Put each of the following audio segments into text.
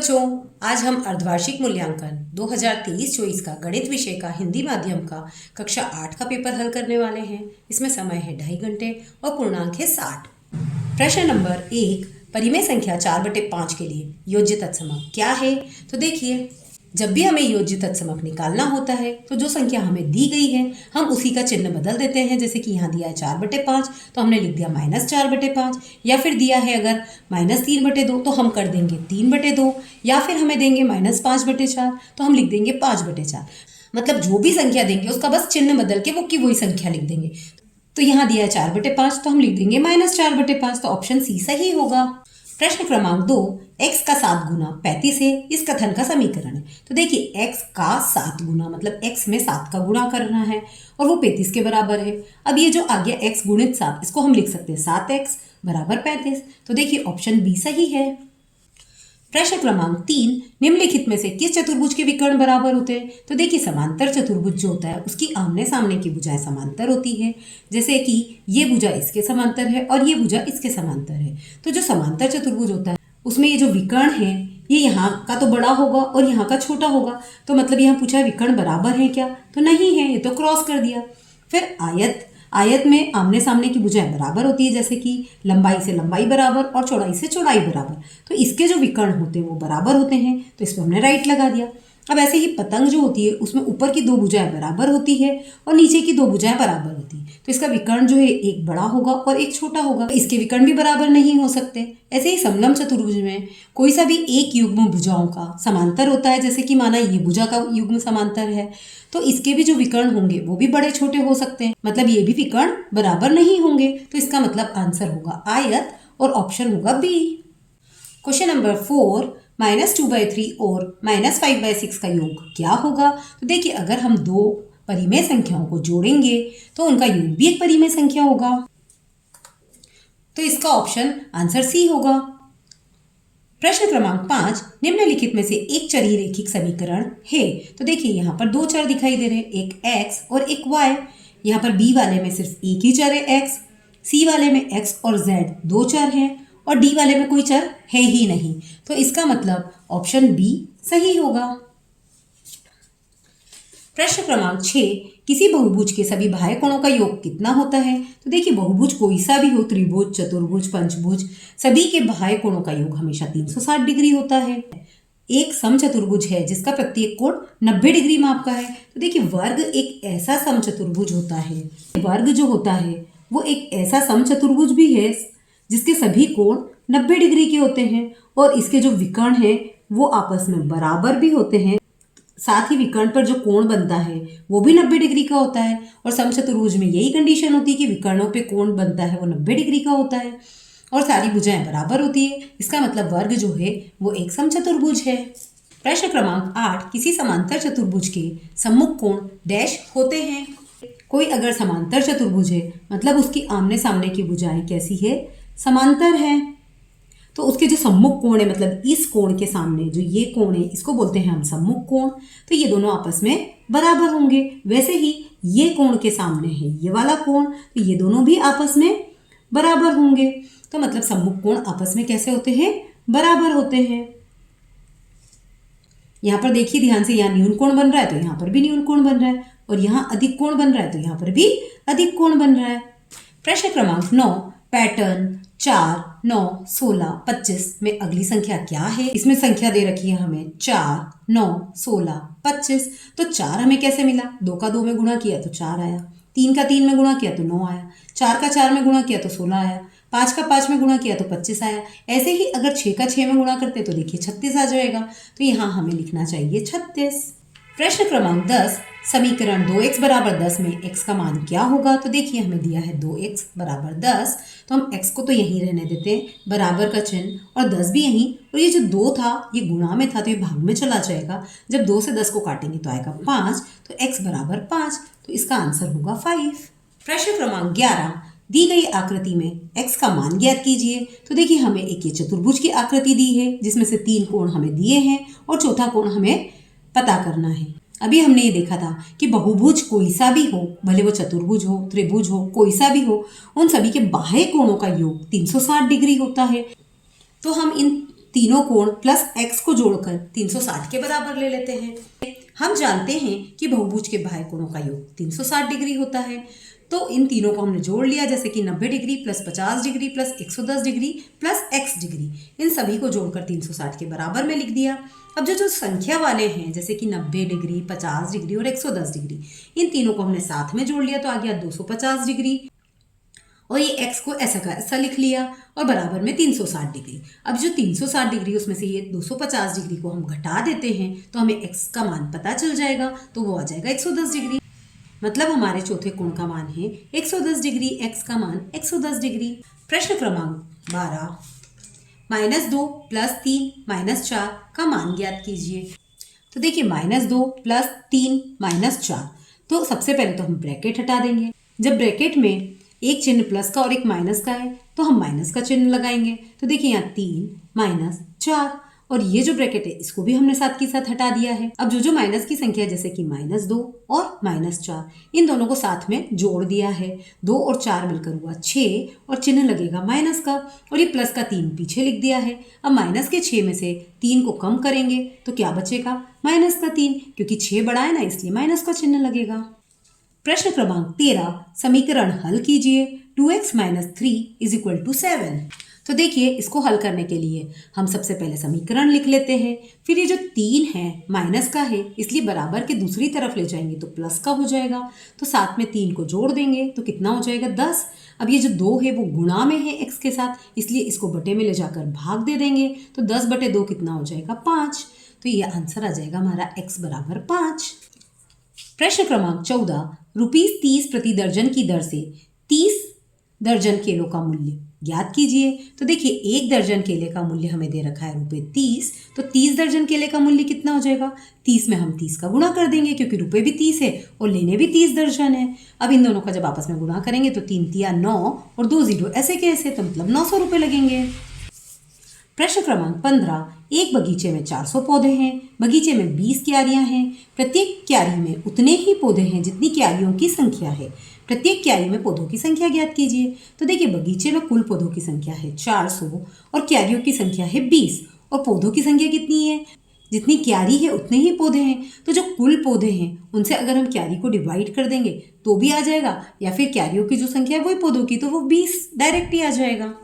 बच्चों, आज हम अर्धवार्षिक मूल्यांकन 2023-24 का गणित विषय का हिंदी माध्यम का कक्षा 8 का पेपर हल करने वाले हैं। इसमें समय है 2.5 घंटे और पूर्णांक है 60। प्रश्न नंबर 1, परिमेय संख्या 4/5 के लिए योज्य तत्समक क्या है? तो देखिए, जब भी हमें योज्य तत्समक निकालना होता है तो जो संख्या हमें दी गई है हम उसी का चिन्ह बदल देते हैं। जैसे कि यहाँ दिया है 4/5 तो हमने लिख दिया -4/5, या फिर दिया है अगर -3/2 तो हम कर देंगे 3/2, या फिर हमें देंगे -5/4 तो हम लिख देंगे 5/4। मतलब जो भी संख्या देंगे उसका बस चिन्ह बदल के वो की वही संख्या लिख देंगे। तो यहाँ दिया है 4/5 तो हम लिख देंगे -4/5, तो ऑप्शन सी सही होगा। प्रश्न क्रमांक 2, x का 7 गुना 35 है, इस कथन का समीकरण है। तो देखिए, x का 7 गुना मतलब x में 7 का गुणा करना है और वो 35 के बराबर है। अब ये जो आ गया x गुणित 7, इसको हम लिख सकते हैं 7x बराबर 35। तो देखिए ऑप्शन बी सही है। प्रश्न क्रमांक 3, निम्नलिखित में से किस चतुर्भुज के विकर्ण बराबर होते हैं? तो देखिए, समांतर चतुर्भुज जो होता है उसकी आमने सामने की भुजाएं समांतर होती है। जैसे कि ये भुजा इसके समांतर है और ये भुजा इसके समांतर है। तो जो समांतर चतुर्भुज होता है उसमें ये जो विकर्ण है ये यहाँ का तो बड़ा होगा और यहाँ का छोटा होगा। तो मतलब यहाँ पूछा है विकर्ण बराबर है क्या? तो नहीं है, ये तो क्रॉस कर दिया। फिर आयत में आमने सामने की भुजाएं बराबर होती है, जैसे कि लंबाई से लंबाई बराबर और चौड़ाई से चौड़ाई बराबर। तो इसके जो विकर्ण होते हैं वो बराबर होते हैं, तो इस पर हमने राइट लगा दिया। अब ऐसे ही पतंग जो होती है उसमें ऊपर की 2 भुजाएं बराबर होती है और नीचे की 2 भुजाएं बराबर होती है। तो इसका विकर्ण जो है एक बड़ा होगा और एक छोटा होगा, इसके विकर्ण भी बराबर नहीं हो सकते। ऐसे ही समलंब चतुर्भुज में कोई सा भी एक युग्म भुजाओं का समांतर होता है। जैसे कि माना ये भुजा का युग्म समांतर है तो इसके भी जो विकर्ण होंगे वो भी बड़े छोटे हो सकते हैं, मतलब ये भी विकर्ण बराबर नहीं होंगे। तो इसका मतलब आंसर होगा आयत और ऑप्शन होगा बी। क्वेश्चन नंबर 4, -2/3 और -5/6 का योग क्या होगा? तो देखिए, अगर हम 2 परिमेय संख्याओं को जोड़ेंगे तो उनका योग भी एक परिमेय संख्या होगा। तो इसका ऑप्शन आंसर सी होगा। प्रश्न क्रमांक 5, निम्नलिखित में से एक चरी रैखिक समीकरण है। तो देखिए, यहाँ पर 2 चर दिखाई दे रहे हैं, एक x और एक y। यहाँ पर b वाले में सिर्फ एक ही चर है x, c वाले में x और z 2 चर हैं और d वाले में कोई चर है ही नहीं। तो इसका मतलब ऑप्शन बी सही होगा। प्रश्न क्रमांक 6, किसी बहुभुज के सभी बाह्य कोणों का योग कितना होता है? तो देखिए, बहुभुज कोई सा भी हो, त्रिभुज, चतुर्भुज, पंचभुज, सभी के बाह्य कोणों का योग हमेशा 360 डिग्री होता है। एक समचतुर्भुज है जिसका प्रत्येक कोण 90 डिग्री माप का है। तो देखिए, वर्ग एक ऐसा समचतुर्भुज होता है, वर्ग जो होता है वो एक ऐसा समचतुर्भुज भी है जिसके सभी कोण 90 डिग्री के होते हैं और इसके जो विकर्ण हैं वो आपस में बराबर भी होते हैं। साथ ही विकर्ण पर जो कोण बनता है वो भी 90 डिग्री का होता है और समचतुर्भुज में यही कंडीशन होती है कि विकर्णों पे कोण बनता है वो 90 डिग्री का होता है और सारी भुजाएं बराबर होती है। इसका मतलब वर्ग जो है वो एक समचतुर्भुज है। प्रश्न क्रमांक 8, किसी समांतर चतुर्भुज के सम्मुख कोण डैश होते हैं। कोई अगर समांतर चतुर्भुज है मतलब उसकी आमने सामने की भुजाएं कैसी है? समांतर है। तो उसके जो सम्मुख कोण है मतलब इस कोण के सामने जो ये कोण है इसको बोलते हैं हम सम्मुख कोण। तो ये दोनों आपस में बराबर होंगे। वैसे ही ये कोण के सामने है ये वाला कोण, तो ये दोनों भी आपस में बराबर होंगे। तो मतलब सम्मुख कोण आपस में कैसे होते हैं? बराबर होते हैं। यहाँ पर देखिए ध्यान से, यहाँ न्यून कोण बन रहा है तो यहाँ पर भी न्यून कोण बन रहा है और यहाँ अधिक कोण बन रहा है तो यहाँ पर भी अधिक कोण बन रहा है। प्रश्न क्रमांक 9, पैटर्न 4, 9, 16, 25 में अगली संख्या क्या है? इसमें संख्या दे रखी है हमें 4, 9, 16, 25। तो 4 हमें कैसे मिला? 2 का 2 में गुणा किया तो 4 आया, 3 का 3 में गुणा किया तो 9 आया, 4 का 4 में गुणा किया तो 16 आया, 5 का 5 में गुणा किया तो 25 आया। ऐसे ही अगर 6 का 6 में गुणा करते तो देखिए 36 आ जाएगा। तो यहाँ हमें लिखना चाहिए 36। प्रश्न क्रमांक 10, समीकरण 2x बराबर 10 में x का मान क्या होगा? तो देखिए, हमें दिया है 2x बराबर 10, तो हम x को तो यहीं रहने देते हैं, बराबर का चिन्ह और 10 भी यहीं, और ये जो 2 था ये गुणा में था तो ये भाग में चला जाएगा। जब 2 से 10 को काटेंगे तो आएगा 5, तो x बराबर 5, तो इसका आंसर होगा 5। प्रश्न क्रमांक 11, दी गई आकृति में x का मान ज्ञात कीजिए। तो देखिए, हमें एक ये चतुर्भुज की आकृति दी है जिसमें से 3 कोण हमें दिए हैं और चौथा कोण हमें पता करना है। अभी हमने ये देखा था कि बहुभुज कोई सा भी हो, भले वो चतुर्भुज हो, त्रिभुज हो, कोई सा भी हो, उन सभी के बाह्य कोणों का योग 360 डिग्री होता है। तो हम इन तीनों कोण प्लस x को जोड़कर 360 के बराबर ले लेते हैं। हम जानते हैं कि बहुभुज के बाह्य कोणों का योग 360 डिग्री होता है, तो इन तीनों को हमने जोड़ लिया, जैसे कि 90 degree plus 50 degree plus 110 degree plus x degree, इन सभी को जोड़कर 360 के बराबर में लिख दिया। अब जो संख्या वाले हैं जैसे कि 90 डिग्री, 50 डिग्री और 110 डिग्री, इन तीनों को हमने साथ में जोड़ लिया तो आ गया 250 डिग्री, और ये x को ऐसा का ऐसा लिख लिया और बराबर में 360 डिग्री। अब जो 360 डिग्री उसमें से ये 250 डिग्री को हम घटा देते हैं तो हमें x का मान पता चल जाएगा, तो वो आ जाएगा 110 डिग्री। मतलब हमारे चौथे कोण का मान है 110 डिग्री, x का मान 110 डिग्री। प्रश्न क्रमांक 12, -2 + 3 - 4 का मान ज्ञात कीजिए। तो देखिए -2 + 3 - 4, तो सबसे पहले तो हम ब्रैकेट हटा देंगे। जब ब्रैकेट में एक चिन्ह प्लस का और एक माइनस का है तो हम माइनस का चिन्ह लगाएंगे। तो देखिए यहाँ 3 - 4, और ये जो ब्रैकेट है इसको भी हमने साथ के साथ हटा दिया है। अब जो माइनस की संख्या जैसे कि -2 और -4, इन दोनों को साथ में जोड़ दिया है। 2 और 4 मिलकर हुआ 6, और चिन्ह लगेगा माइनस का, और ये प्लस का 3 पीछे लिख दिया है। अब माइनस के 6 में से 3 को कम करेंगे तो क्या बचेगा? माइनस का 3, क्योंकि 6 बड़ा है ना, इसलिए माइनस का चिन्ह लगेगा। प्रश्न क्रमांक 13, समीकरण हल कीजिए। 2x - 3 = 7। तो देखिए इसको हल करने के लिए हम सबसे पहले समीकरण लिख लेते हैं, फिर ये जो 3 है माइनस का है इसलिए बराबर के दूसरी तरफ ले जाएंगे तो प्लस का हो जाएगा, तो साथ में 3 को जोड़ देंगे तो कितना हो जाएगा? 10। अब ये जो 2 है वो गुणा में है x के साथ, इसलिए इसको बटे में ले जाकर भाग दे देंगे, तो 10/2 कितना हो जाएगा? 5। तो ये आंसर आ जाएगा हमारा x = 5। प्रश्न क्रमांक 14, ₹30 प्रति दर्जन की दर से 30 दर्जन केलों का मूल्य ज्ञात कीजिए। तो देखिए 1 दर्जन केले का मूल्य हमें दे रखा है ₹30, तो 30 दर्जन केले का मूल्य कितना हो जाएगा? 30 में हम 30 का गुणा कर देंगे, क्योंकि रुपए भी 30 है और लेने भी 30 दर्जन है। अब इन दोनों का जब आपस में गुणा करेंगे तो 3 तिया 9 और 2 0 ऐसे कैसे, तो मतलब 900 रुपये लगेंगे। प्रश्न क्रमांक 15, एक बगीचे में 400 पौधे हैं, बगीचे में 20 क्यारियां हैं, प्रत्येक क्यारी में उतने ही पौधे हैं जितनी क्यारियों की संख्या है, प्रत्येक क्यारी में पौधों की संख्या ज्ञात कीजिए। तो देखिए बगीचे में कुल पौधों की संख्या है 400 और क्यारियों की संख्या है 20, और पौधों की संख्या कितनी है? जितनी क्यारी है उतने ही पौधे हैं, तो जो कुल पौधे हैं उनसे अगर हम क्यारी को डिवाइड कर देंगे तो भी आ जाएगा, या फिर क्यारियों की जो संख्या है वही पौधों की, तो वो 20 डायरेक्ट ही आ जाएगा।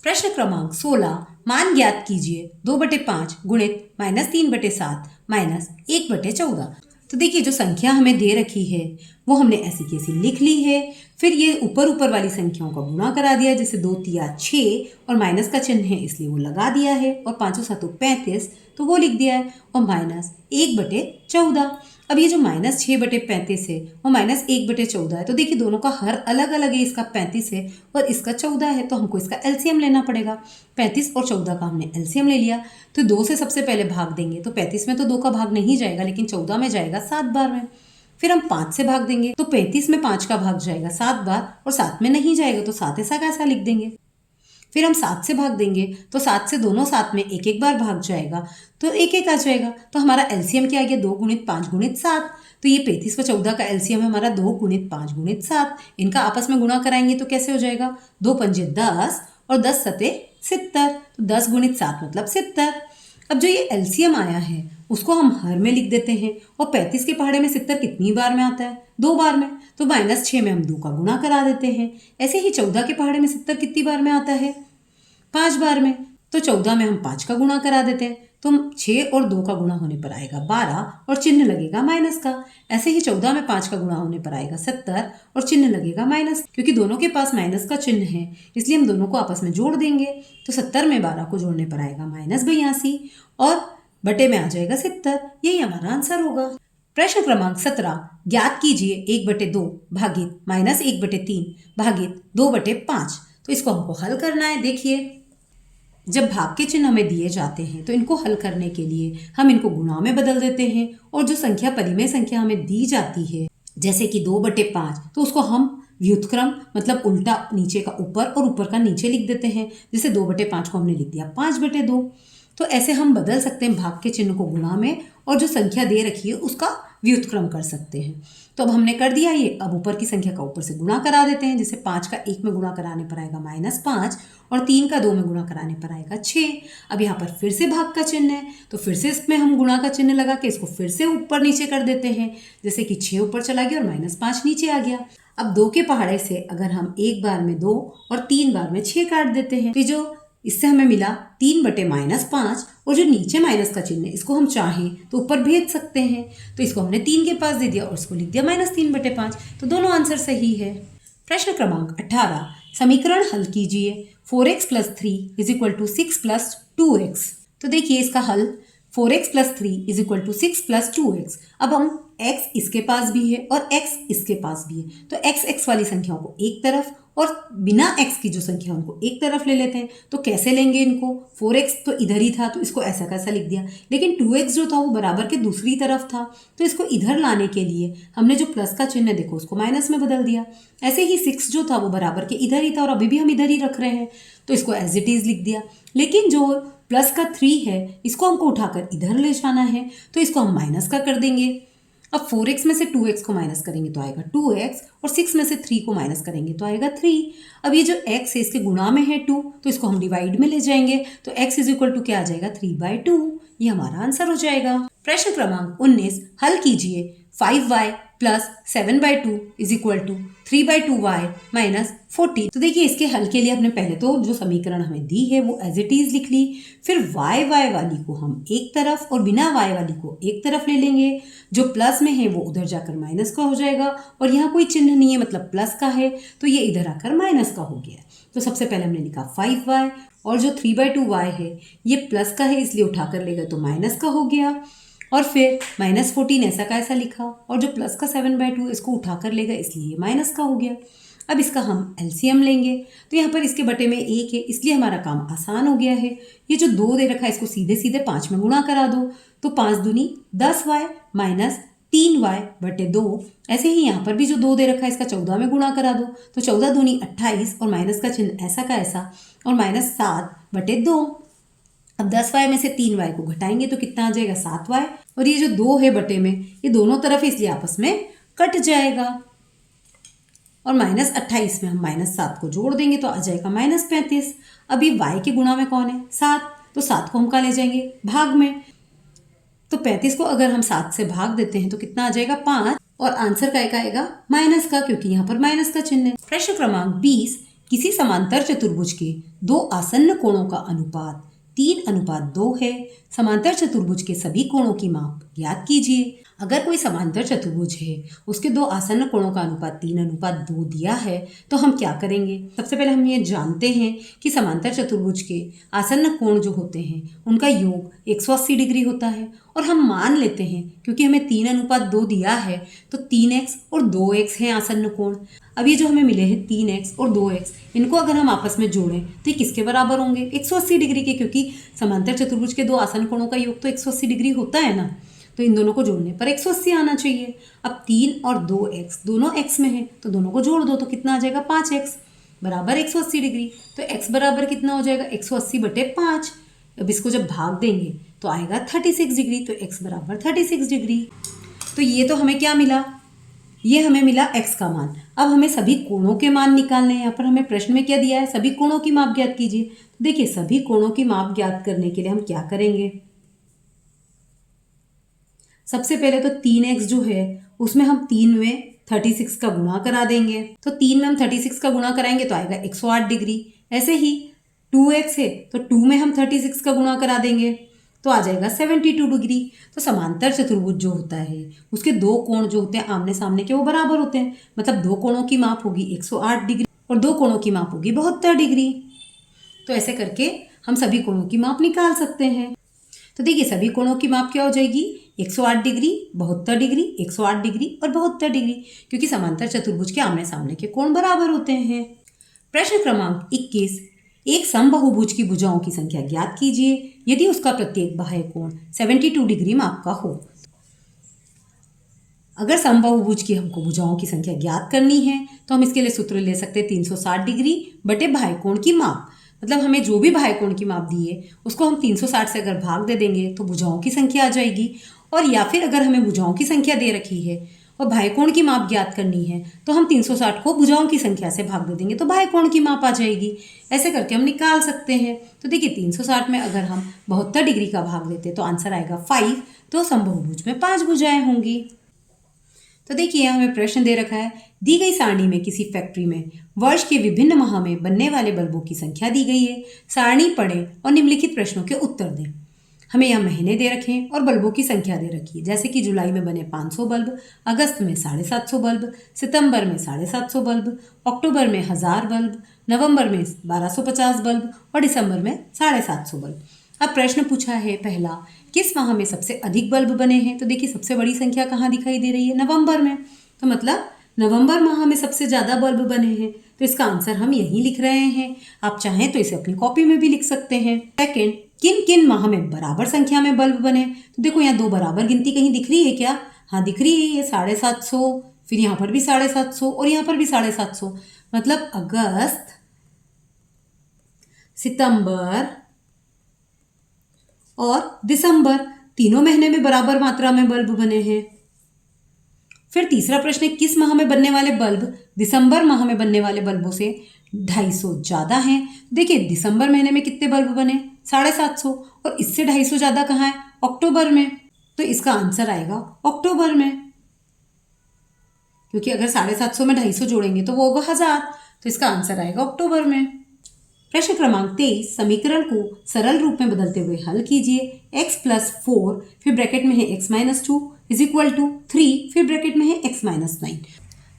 प्रश्न क्रमांक 16, मान ज्ञात कीजिए। 2/5 गुणित -3/7 -1/14। तो देखिए जो संख्या हमें दे रखी है वो हमने ऐसी की ऐसी लिख ली है, फिर ये ऊपर वाली संख्याओं का गुणा करा दिया, जैसे 2 तिया 6 और माइनस का चिन्ह है इसलिए वो लगा दिया है, और 5 7 35 तो वो लिख दिया है, और -1/14। अब ये जो -6/35 है वो -1/14 है, तो देखिए दोनों का हर अलग अलग है, इसका 35 है और इसका 14 है, तो हमको इसका एलसीएम लेना पड़ेगा। 35 और 14 का हमने एलसीएम ले लिया, तो 2 से सबसे पहले भाग देंगे तो 35 में तो 2 का भाग नहीं जाएगा, लेकिन 14 में जाएगा 7 बार में। फिर हम 5 से भाग देंगे तो 35 में 5 का भाग जाएगा 7 बार, और 7 में नहीं जाएगा तो 7 ऐसा कैसा लिख देंगे। फिर हम 7 से भाग देंगे तो 7 से दोनों 7 में एक बार भाग जाएगा, तो 1 आ जाएगा। तो हमारा एलसीएम क्या आ गया? 2 × 5 × 7। तो ये 35 व 14 का एलसीएम है हमारा 2 × 5 × 7। इनका आपस में गुणा कराएंगे तो कैसे हो जाएगा? 2 पंजे 10 और 10 सते 70, तो 10 × 7 मतलब 70। अब जो ये एलसीएम आया है उसको हम हर में लिख देते हैं, और 35 के पहाड़े में 70 कितनी बार में आता है? 2 बार में, तो -6 में हम 2 का गुणा करा देते हैं। ऐसे ही 14 के पहाड़े में 70 कितनी बार में आता है? 5 बार में, तो 14 में हम 5 का गुणा करा देते हैं, तो 6 और 2 का गुणा होने पर आएगा 12 और चिन्ह लगेगा माइनस का। ऐसे ही 14 में 5 का गुणा होने पर आएगा 70 और चिन्ह लगेगा माइनस, क्योंकि दोनों के पास माइनस का चिन्ह है इसलिए हम दोनों को आपस में जोड़ देंगे। तो 70 में 12 को जोड़ने पर आएगा -82 और बटे में आ जाएगा 70। यही हमारा आंसर होगा। प्रश्न क्रमांक 17, ज्ञात कीजिए 1/2 भागित -1/3 भागित 2/5। तो इसको हमको हल करना है। देखिए जब भाग के चिन्ह हमें दिए जाते हैं तो इनको हल करने के लिए हम इनको गुणा में बदल देते हैं, और जो संख्या परिमेय संख्या हमें दी जाती है जैसे कि 2/5, तो उसको हम व्युत्क्रम मतलब उल्टा नीचे का ऊपर और ऊपर का नीचे लिख देते हैं। जैसे 2/5 को हमने लिख दिया 5/2, तो ऐसे हम बदल सकते हैं भाग के चिन्ह को गुणा में, और जो संख्या दे रखी है उसका व्युत्क्रम कर सकते हैं। तो अब हमने कर दिया ये। अब ऊपर की संख्या का ऊपर से गुणा करा देते हैं। जैसे 5 का 1 में गुणा कराने पर आएगा -5, और 3 का 2 में गुणा कराने पर आएगा 6। अब यहाँ पर फिर से भाग का चिन्ह है, तो फिर से इसमें हम गुणा का चिन्ह लगा के इसको फिर से ऊपर नीचे कर देते हैं। जैसे कि 6 ऊपर चला गया और -5 नीचे आ गया। अब 2 के पहाड़े से अगर हम एक बार में 2 और 3 बार में 6 काट देते हैं, तो जो इससे हमें मिला 3/-5, और जो नीचे माइनस का चिन्ह है इसको हम चाहें तो ऊपर भेज सकते हैं। तो इसको हमने 3 के पास दे दिया और इसको लिख दिया -3/5। तो दोनों आंसर सही है। प्रश्न क्रमांक 18, समीकरण हल कीजिए। 4x + 3 = 6 + 2x। तो देखिए इसका हल 4x + 3 = 6 + 2x। अब हम x इसके पास भी है और x इसके पास भी है, तो x वाली संख्याओं को एक तरफ और बिना x की जो संख्या उनको एक तरफ ले लेते हैं। तो कैसे लेंगे इनको? 4x तो इधर ही था तो इसको ऐसा कैसा लिख दिया, लेकिन 2x जो था वो बराबर के दूसरी तरफ था, तो इसको इधर लाने के लिए हमने जो प्लस का चिन्ह देखो उसको माइनस में बदल दिया। ऐसे ही 6 जो था वो बराबर के इधर ही था और अभी भी हम इधर ही रख रहे हैं, तो इसको एज इट इज लिख दिया। लेकिन जो प्लस का 3 है इसको हमको उठाकर इधर ले जाना है, तो इसको हम माइनस का कर देंगे। अब 4x में से 2x को माइनस करेंगे तो आएगा 2x, और 6 में से 3 को माइनस करेंगे तो आएगा 3। अब ये जो x है इसके गुणा में है 2, तो इसको हम डिवाइड में ले जाएंगे, तो x = क्या आ जाएगा 3/2। ये हमारा आंसर हो जाएगा। प्रश्न क्रमांक 19, हल कीजिए। 5y + 7/2 = 3/2y - 14। तो देखिए इसके हल के लिए हमने पहले तो जो समीकरण हमें दी है वो एज इट इज लिख ली, फिर y वाली को हम एक तरफ और बिना y वाली को एक तरफ ले लेंगे। जो प्लस में है वो उधर जाकर माइनस का हो जाएगा, और यहाँ कोई चिन्ह नहीं है मतलब प्लस का है, तो ये इधर आकर माइनस का हो गया। तो सबसे पहले हमने लिखा 5y, और जो 3/2y है ये प्लस का है इसलिए उठाकर ले गए तो माइनस का हो गया, और फिर -14 ऐसा का ऐसा लिखा, और जो प्लस का 7/2 इसको उठाकर ले गए इसलिए ये माइनस का हो गया। अब इसका हम एलसीएम लेंगे, तो यहाँ पर इसके बटे में 1 है इसलिए हमारा काम आसान हो गया है। ये जो 2 दे रखा है इसको सीधे सीधे 5 में गुणा करा दो, तो 5 दूनी 10y - 3y/2। ऐसे ही यहाँ पर भी जो 2 दे रखा है इसका 14 में गुणा करा दो, तो 14 दूनी 28, और माइनस का चिन्ह ऐसा का ऐसा, और -7/2। अब 10y में से 3y को घटाएंगे तो कितना आ जाएगा 7y, और ये जो 2 है बटे में ये दोनों तरफ इसलिए आपस में कट जाएगा, और -28 में हम -7 को जोड़ देंगे तो आ जाएगा -35। अब ये y के गुणा में कौन है 7, तो 7 को हम कहाँ ले जाएंगे भाग में, तो 35 को अगर हम 7 से भाग देते हैं तो कितना आ जाएगा 5, और आंसर का आएगा माइनस का, क्योंकि यहाँ पर माइनस का चिन्ह है। प्रश्न क्रमांक 20, किसी समांतर चतुर्भुज के 2 आसन्न कोणों का अनुपात 3:2 है। समांतर चतुर्भुज के सभी कोणों की माप ज्ञात कीजिए। अगर कोई समांतर चतुर्भुज है उसके 2 आसन्न कोणों का अनुपात 3:2 दिया है तो हम क्या करेंगे? सबसे पहले हम ये जानते हैं कि समांतर चतुर्भुज के आसन्न कोण जो होते हैं उनका योग 180 डिग्री होता है, और हम मान लेते हैं क्योंकि हमें 3:2 दिया है तो 3x और 2x हैं आसन्न कोण। अब ये जो हमें मिले हैं 3x और 2x, इनको अगर हम आपस में जोड़ें तो ये किसके बराबर होंगे? 180 डिग्री के, क्योंकि समांतर चतुर्भुज के 2 आसन्न कोणों का योग तो 180 डिग्री होता है ना, तो इन दोनों को जोड़ने पर 180 आना चाहिए। अब 3 और 2x दोनों x में है तो दोनों को जोड़ दो तो कितना आ जाएगा 5x बराबर 180 डिग्री। तो x बराबर कितना हो जाएगा 180/5। अब इसको जब भाग देंगे तो आएगा 36 डिग्री, तो x बराबर 36 डिग्री। तो ये तो हमें क्या मिला? ये हमें मिला x का मान। अब हमें सभी कोणों के मान निकालने हैं। यहाँ पर हमें प्रश्न में क्या दिया है? सभी कोणों की माप ज्ञात कीजिए। तो देखिए सभी कोणों की माप ज्ञात करने के लिए हम क्या करेंगे? सबसे पहले तो 3x जो है उसमें हम 3 में 36 का गुणा करा देंगे, तो 3 में हम 36 का गुणा कराएंगे तो आएगा 108 डिग्री। ऐसे ही 2x है तो 2 में हम 36 का गुणा करा देंगे तो आ जाएगा 72 डिग्री। तो समांतर चतुर्भुज जो होता है उसके 2 कोण जो होते हैं आमने सामने के वो बराबर होते हैं, मतलब 2 कोणों की माप होगी 108 डिग्री और 2 कोणों की माप होगी 72 डिग्री। तो ऐसे करके हम सभी कोणों की माप निकाल सकते हैं। तो देखिए सभी कोणों की माप क्या हो जाएगी? 108 डिग्री, 72 डिग्री, 108 डिग्री और 72 डिग्री, क्योंकि समांतर चतुर्भुज के आमने सामने के कोण बराबर होते हैं। प्रश्न क्रमांक 21, एक समबाहुभुज की भुजाओं की संख्या ज्ञात कीजिए यदि उसका प्रत्येक बाह्य कोण 72 डिग्री माप का हो। अगर समबाहुभुज की हमको भुजाओं की संख्या ज्ञात करनी है तो हम इसके लिए सूत्र ले सकते हैं 360 डिग्री बटे बाह्य कोण की माप। मतलब हमें जो भी बाह्य कोण की माप दी है उसको हम 360 से अगर भाग दे देंगे तो भुजाओं की संख्या आ जाएगी। और या फिर अगर हमें भुजाओं की संख्या दे रखी है और बाह्य कोण की माप ज्ञात करनी है तो हम 360 को भुजाओं की संख्या से भाग दे देंगे तो बाह्य कोण की माप आ जाएगी। ऐसे करके हम निकाल सकते हैं। तो देखिए 360 में अगर हम 72 डिग्री का भाग देते तो आंसर आएगा 5। तो समबाहुभुज में 5 भुजाएं होंगी। तो देखिए हमें प्रश्न दे रखा है, दी गई सारणी में किसी फैक्ट्री में वर्ष के विभिन्न माह में बनने वाले बल्बों की संख्या दी गई है। सारणी पढ़ें और निम्नलिखित प्रश्नों के उत्तर दें। हमें यहाँ महीने दे रखे हैं और बल्बों की संख्या दे रखी है, जैसे कि जुलाई में बने 500 बल्ब, अगस्त में 750 बल्ब, सितंबर में 750 बल्ब, अक्टूबर में 1000 बल्ब, नवंबर में 1250 बल्ब और दिसंबर में 750 बल्ब। अब प्रश्न पूछा है पहला, किस माह में सबसे अधिक बल्ब बने हैं? तो देखिए सबसे बड़ी संख्या कहाँ दिखाई दे रही है? नवंबर में। तो मतलब नवंबर माह में सबसे ज़्यादा बल्ब बने हैं। तो इसका आंसर हम यहीं लिख रहे हैं। आप चाहें तो इसे अपनी कॉपी में भी लिख सकते हैं। सेकेंड, किन किन माह में बराबर संख्या में बल्ब बने? तो देखो यहाँ 2 बराबर गिनती कहीं दिख रही है क्या? हाँ दिख रही है, ये 750, फिर यहाँ पर भी 750 और यहाँ पर भी 750। मतलब अगस्त, सितंबर और दिसंबर तीनों महीने में बराबर मात्रा में बल्ब बने हैं। फिर तीसरा प्रश्न है, किस माह में बनने वाले बल्ब दिसंबर माह में बनने वाले बल्बों से 250 ज़्यादा हैं? देखिए दिसंबर महीने में कितने बल्ब बने? 750 और इससे 250 ज़्यादा कहाँ है? अक्टूबर में। तो इसका आंसर आएगा अक्टूबर में, क्योंकि अगर 750 में 250 जोड़ेंगे तो वो होगा 1000। तो इसका आंसर आएगा अक्टूबर में। प्रश्न क्रमांक 23, समीकरण को सरल रूप में बदलते हुए हल कीजिए। x + 4 फिर ब्रैकेट में है x - 2 = 3 फिर ब्रैकेट में है x - 9।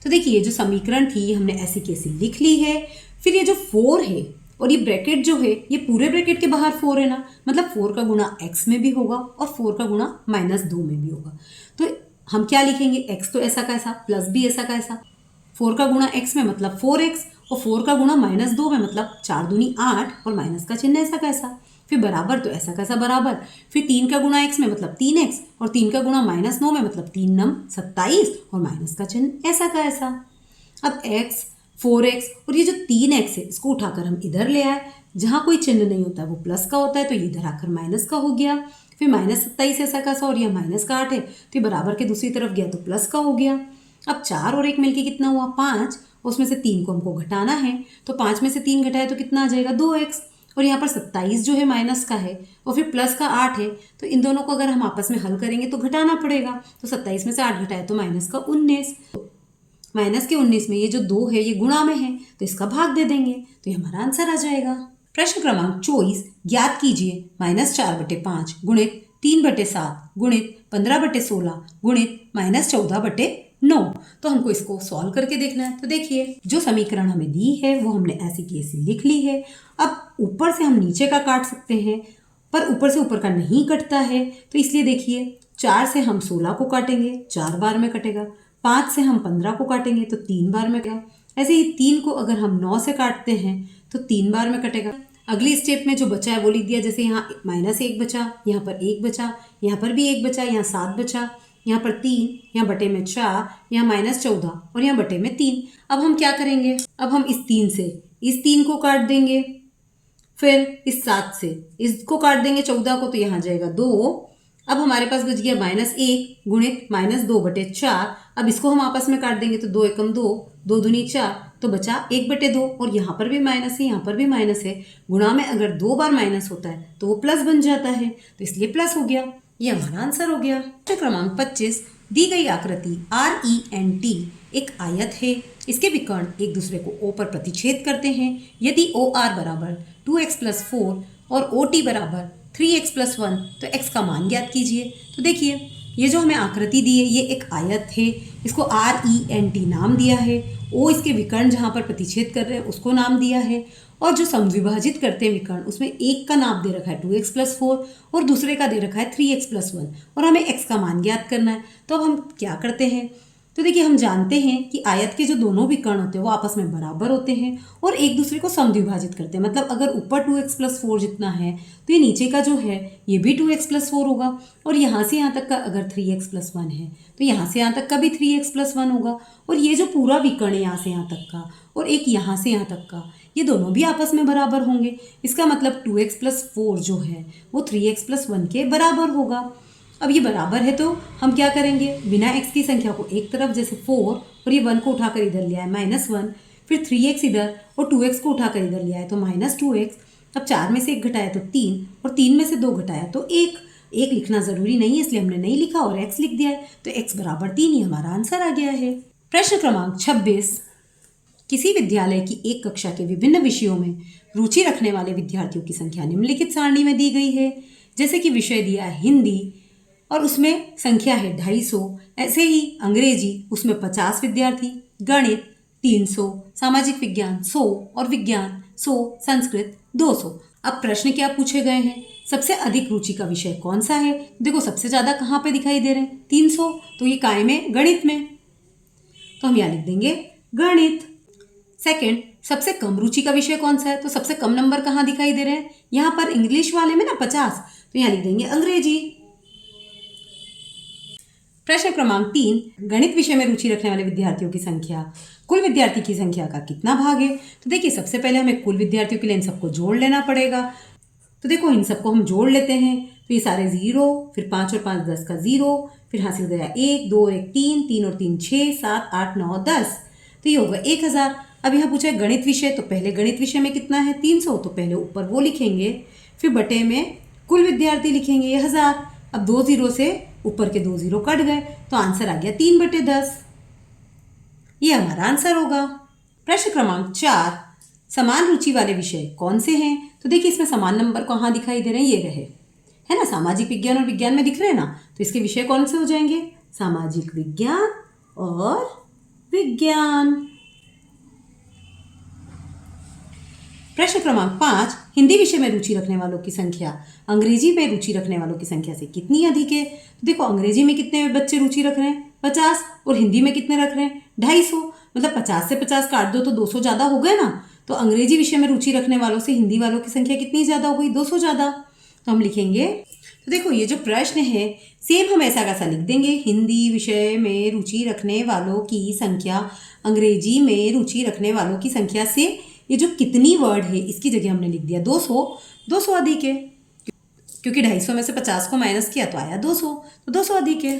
तो देखिए जो समीकरण थी हमने ऐसी की ऐसी लिख ली है। फिर ये जो 4 है और ये ब्रैकेट जो है ये पूरे ब्रैकेट के बाहर 4 है ना, मतलब 4 का गुणा x में भी होगा और 4 का गुणा -2 में भी होगा। तो हम क्या लिखेंगे? x तो ऐसा का ऐसा प्लस भी ऐसा का ऐसा। 4 का गुणा x में मतलब 4x और 4 का गुणा -2 में मतलब 4 दूनी 8 और माइनस का चिन्ह ऐसा कैसा। फिर बराबर तो ऐसा कैसा बराबर। फिर 3 का गुणा x में मतलब 3x और 3 का गुणा -9 में मतलब 3 9 27 और माइनस का चिन्ह ऐसा का ऐसा। अब x 4x और ये जो 3x है इसको उठाकर हम इधर ले आए। जहाँ कोई चिन्ह नहीं होता वो प्लस का होता है, तो ये इधर आकर माइनस का हो गया। फिर -27 ऐसा कैसा और यह -8 है, तो बराबर के दूसरी तरफ गया तो प्लस का हो गया। अब 4 और 1 मिलके कितना हुआ? 5। उसमें से 3 को हमको घटाना है, तो 5 में से 3 घटाए तो कितना आ जाएगा? 2x। और यहाँ पर 27 जो है माइनस का है और फिर प्लस का 8 है, तो इन दोनों को अगर हम आपस में हल करेंगे तो घटाना पड़ेगा। तो 27 में से 8 घटाए तो माइनस का 19। माइनस के 19 में ये जो 2 है ये गुणा में है, तो इसका भाग दे देंगे तो ये हमारा आंसर आ जाएगा। प्रश्न क्रमांक 24, ज्ञात कीजिए -4/5 गुणित 3/7 गुणित 15/16 गुणित -14/9। तो हमको इसको सॉल्व करके देखना है। तो देखिए जो समीकरण हमें दी है वो हमने ऐसी की ऐसी लिख ली है। अब ऊपर से हम नीचे का काट सकते हैं, पर ऊपर से ऊपर का नहीं कटता है, तो इसलिए देखिए 4 से हम 16 को काटेंगे, 4 बार में कटेगा। 5 से हम 15 को काटेंगे तो 3 बार में कटेगा। ऐसे ही 3 को अगर हम 9 से काटते हैं तो 3 बार में कटेगा। अगली स्टेप में जो बचा है वो लिख दिया, जैसे यहाँ -1 बचा, यहाँ पर 1 बचा, यहाँ पर भी 1 बचा, यहाँ 7 बचा, यहाँ पर 3, यहाँ बटे में 4, यहाँ -14 और यहाँ बटे में 3। अब हम क्या करेंगे? अब हम इस 3 से इस 3 को काट देंगे, फिर इस 7 से इसको काट देंगे 14 को, तो यहाँ जाएगा 2। अब हमारे पास बच गया -1 गुणित -2/4। अब इसको हम आपस में काट देंगे तो 2 एकम 2, 2 दूनी 4, तो बचा 1/2 और यहाँ पर भी माइनस है, यहाँ पर भी माइनस है। गुणा में अगर 2 बार माइनस होता है तो वो प्लस बन जाता है, तो इसलिए प्लस हो गया। ये हमारा आंसर हो गया। प्रश्न क्रमांक 25, दी गई आकृति RENT एक आयत है। इसके विकर्ण एक दूसरे को O पर प्रतिच्छेद करते हैं। यदि OR बराबर 2x + 4 और OT बराबर 3x + 1 तो x का मान ज्ञात कीजिए। तो देखिए ये जो हमें आकृति दी है ये एक आयत है, इसको RENT नाम दिया है। O इसके विकर्ण जहाँ पर प्रतिच्छेद कर रहे हैं उसको नाम दिया है, और जो समविभाजित करते हैं विकर्ण उसमें एक का नाम दे रखा है 2x + 4 और दूसरे का दे रखा है 3x + 1 और हमें x का मान ज्ञात करना है। तो अब हम क्या करते हैं? तो देखिए हम जानते हैं कि आयत के जो दोनों विकर्ण होते हैं वो आपस में बराबर होते हैं और एक दूसरे को समद्विभाजित करते हैं। मतलब अगर ऊपर 2x+4 जितना है तो ये नीचे का जो है ये भी 2x+4 होगा, और यहाँ से यहाँ तक का अगर 3x+1 है तो यहाँ से यहाँ तक का भी 3x+1 होगा, और ये जो पूरा विकर्ण है यहाँ से यहाँ तक का और एक यहाँ से यहाँ तक का, ये दोनों भी आपस में बराबर होंगे। इसका मतलब 2x+4 जो है वो 3x+1 के बराबर होगा। अब ये बराबर है तो हम क्या करेंगे, बिना x की संख्या को एक तरफ, जैसे 4 और ये 1 को उठाकर इधर लिया है -1, फिर 3x इधर और 2x को उठाकर इधर लिया है तो -2x। अब 4 में से 1 घटाया तो 3 और 3 में से 2 घटाया तो 1। एक लिखना ज़रूरी नहीं है इसलिए हमने नहीं लिखा और x लिख दिया है, तो x बराबर 3 ही हमारा आंसर आ गया है। प्रश्न क्रमांक 26। किसी विद्यालय की एक कक्षा के विभिन्न विषयों में रुचि रखने वाले विद्यार्थियों की संख्या निम्नलिखित सारणी में दी गई है। जैसे कि विषय दिया है हिंदी और उसमें संख्या है 250, ऐसे ही अंग्रेजी उसमें 50 विद्यार्थी, गणित 300, सामाजिक विज्ञान 100 और विज्ञान 100, संस्कृत 200। अब प्रश्न क्या पूछे गए हैं, सबसे अधिक रुचि का विषय कौन सा है। देखो सबसे ज़्यादा कहाँ पे दिखाई दे रहे हैं, 300, तो ये काय में, गणित में, तो हम यहाँ लिख देंगे गणित। सेकंड, सबसे कम रुचि का विषय कौन सा है, तो सबसे कम नंबर कहाँ दिखाई दे रहे हैं, यहाँ पर इंग्लिश वाले में ना 50, तो यहाँ लिख देंगे अंग्रेजी। प्रश्न क्रमांक 3, गणित विषय में रुचि रखने वाले विद्यार्थियों की संख्या कुल विद्यार्थी की संख्या का कितना भाग है। तो देखिए सबसे पहले हमें कुल विद्यार्थियों के लिए इन सबको जोड़ लेना पड़ेगा। तो देखो इन सबको हम जोड़ लेते हैं, तो ये सारे 0, फिर 5 और 5 10 का 0, फिर हासिल गया 1 2 और 1 3, 3 और 3 6 7 8 9 10, तो ये होगा 1000। अब यहाँ पूछा है गणित विषय, तो पहले गणित विषय में कितना है 300, तो पहले ऊपर वो लिखेंगे, फिर बटे में कुल विद्यार्थी लिखेंगे ये 1000। अब 2 0 से ऊपर के 2 0 कट गए तो आंसर आ गया 3/10, ये हमारा आंसर होगा। प्रश्न क्रमांक 4, समान रुचि वाले विषय कौन से हैं। तो देखिए इसमें समान नंबर कहाँ दिखाई दे रहे हैं, ये रहे, है ना, सामाजिक विज्ञान और विज्ञान में दिख रहे हैं ना, तो इसके विषय कौन से हो जाएंगे, सामाजिक विज्ञान और विज्ञान। प्रश्न क्रमांक 5, हिंदी विषय में रुचि रखने वालों की संख्या अंग्रेजी में रुचि रखने वालों की संख्या से कितनी अधिक है। तो देखो अंग्रेजी में कितने बच्चे रुचि रख रहे हैं 50, और हिंदी में कितने रख रहे हैं 250, मतलब 50 से 50 काट दो तो 200 ज़्यादा हो गए ना, तो अंग्रेजी विषय में रुचि रखने वालों से हिंदी वालों की संख्या कितनी ज़्यादा हो गई, 200 ज़्यादा। तो हम लिखेंगे, तो देखो ये जो प्रश्न है सेम हम ऐसा कैसा लिख देंगे, हिंदी विषय में रुचि रखने वालों की संख्या अंग्रेजी में रुचि रखने वालों की संख्या से ये जो कितनी वर्ड है इसकी जगह हमने लिख दिया 200, 200 अधिक है, क्योंकि 250 में से 50 को माइनस किया तो आया 200, तो 200 अधिक है।